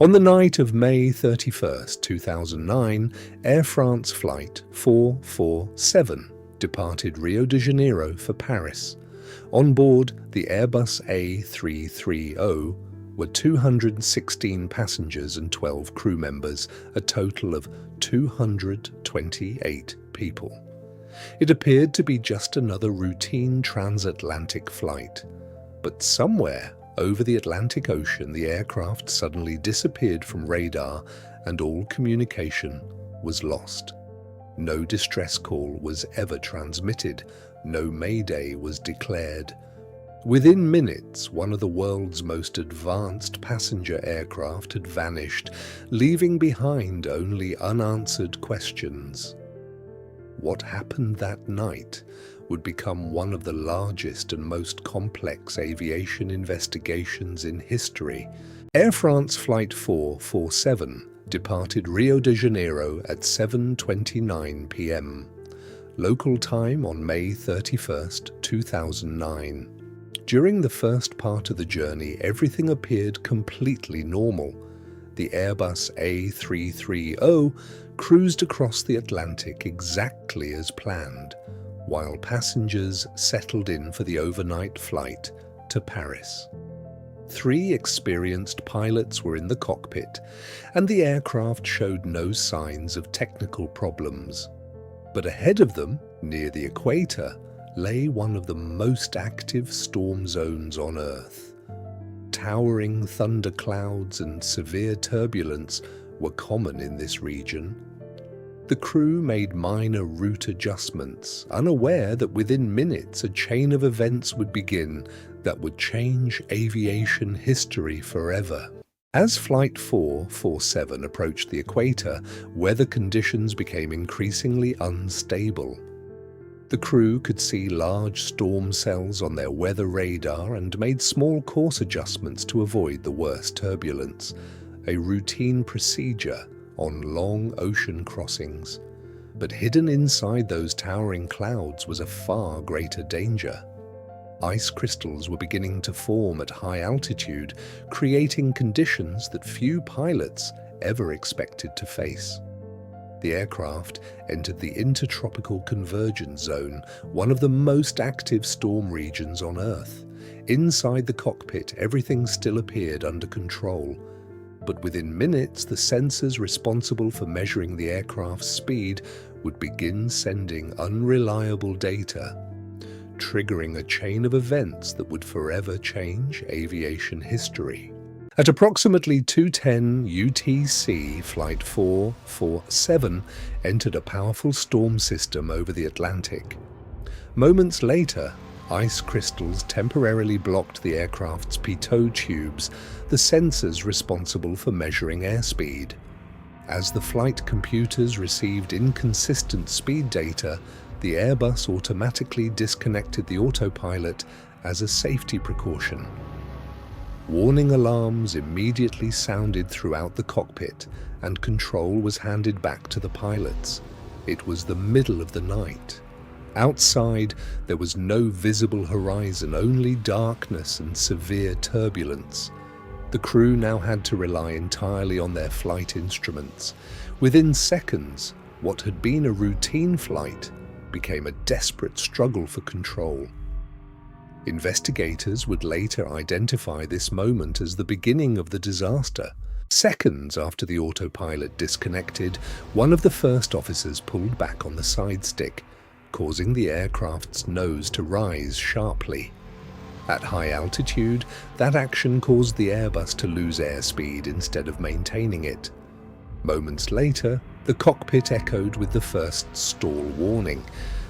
On the night of May 31st, 2009, Air France Flight 447 departed Rio de Janeiro for Paris. On board the Airbus A330 were 216 passengers and 12 crew members, a total of 228 people. It appeared to be just another routine transatlantic flight, but somewhere over the Atlantic Ocean, the aircraft suddenly disappeared from radar and all communication was lost. No distress call was ever transmitted. No mayday was declared. Within minutes, one of the world's most advanced passenger aircraft had vanished, leaving behind only unanswered questions. What happened that night would become one of the largest and most complex aviation investigations in history. Air France Flight 447 departed Rio de Janeiro at 7:29 p.m. local time on May 31st, 2009. During the first part of the journey, everything appeared completely normal. The Airbus A330 cruised across the Atlantic exactly as planned, while passengers settled in for the overnight flight to Paris. 3 experienced pilots were in the cockpit, and the aircraft showed no signs of technical problems. But ahead of them, near the equator, lay one of the most active storm zones on Earth. Towering thunderclouds and severe turbulence were common in this region. The crew made minor route adjustments, unaware that within minutes a chain of events would begin that would change aviation history forever. As Flight 447 approached the equator, weather conditions became increasingly unstable. The crew could see large storm cells on their weather radar and made small course adjustments to avoid the worst turbulence, a routine procedure on long ocean crossings. But hidden inside those towering clouds was a far greater danger. Ice crystals were beginning to form at high altitude, creating conditions that few pilots ever expected to face. The aircraft entered the Intertropical Convergence Zone, one of the most active storm regions on Earth. Inside the cockpit, everything still appeared under control. But within minutes, the sensors responsible for measuring the aircraft's speed would begin sending unreliable data, triggering a chain of events that would forever change aviation history. At approximately 2:10 UTC, Flight 447 entered a powerful storm system over the Atlantic. Moments later, ice crystals temporarily blocked the aircraft's pitot tubes, the sensors responsible for measuring airspeed. As the flight computers received inconsistent speed data, the Airbus automatically disconnected the autopilot as a safety precaution. Warning alarms immediately sounded throughout the cockpit, and control was handed back to the pilots. It was the middle of the night. Outside, there was no visible horizon, only darkness and severe turbulence. The crew now had to rely entirely on their flight instruments. Within seconds, what had been a routine flight became a desperate struggle for control. Investigators would later identify this moment as the beginning of the disaster. Seconds after the autopilot disconnected, one of the first officers pulled back on the side stick, causing the aircraft's nose to rise sharply. At high altitude, that action caused the Airbus to lose airspeed instead of maintaining it. Moments later, the cockpit echoed with the first stall warning.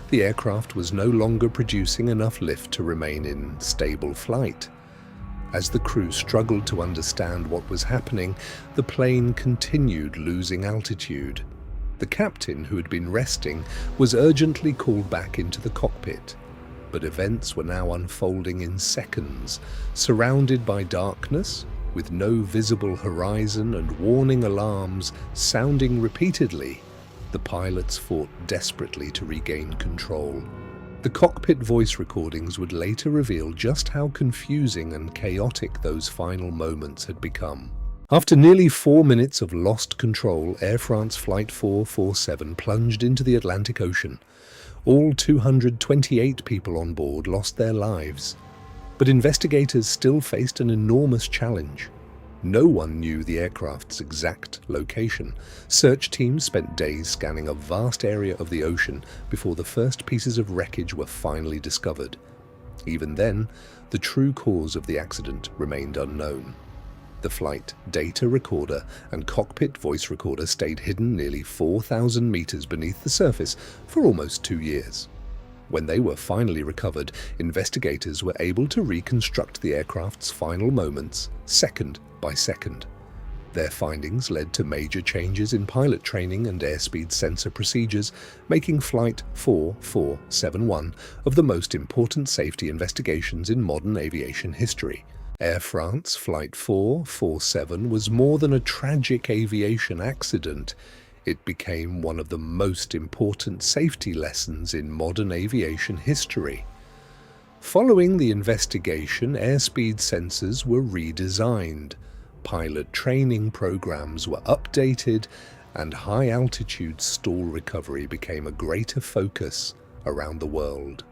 The aircraft was no longer producing enough lift to remain in stable flight. As the crew struggled to understand what was happening, the plane continued losing altitude. The captain, who had been resting, was urgently called back into the cockpit. But events were now unfolding in seconds. Surrounded by darkness, with no visible horizon and warning alarms sounding repeatedly, the pilots fought desperately to regain control. The cockpit voice recordings would later reveal just how confusing and chaotic those final moments had become. After nearly 4 minutes of lost control, Air France Flight 447 plunged into the Atlantic Ocean. All 228 people on board lost their lives. But investigators still faced an enormous challenge. No one knew the aircraft's exact location. Search teams spent days scanning a vast area of the ocean before the first pieces of wreckage were finally discovered. Even then, the true cause of the accident remained unknown. The flight data recorder and cockpit voice recorder stayed hidden nearly 4,000 meters beneath the surface for almost 2 years. When they were finally recovered, investigators were able to reconstruct the aircraft's final moments, second by second. Their findings led to major changes in pilot training and airspeed sensor procedures, making Flight 4471 one of the most important safety investigations in modern aviation history. Air France Flight 447 was more than a tragic aviation accident. It became one of the most important safety lessons in modern aviation history. Following the investigation, airspeed sensors were redesigned, pilot training programs were updated, and high-altitude stall recovery became a greater focus around the world.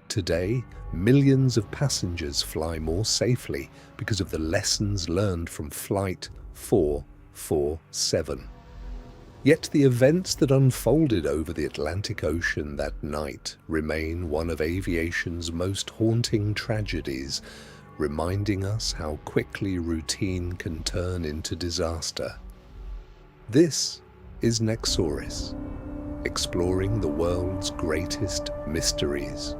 Today, millions of passengers fly more safely because of the lessons learned from Flight 447. Yet the events that unfolded over the Atlantic Ocean that night remain one of aviation's most haunting tragedies, reminding us how quickly routine can turn into disaster. This is Nexsoris, exploring the world's greatest mysteries.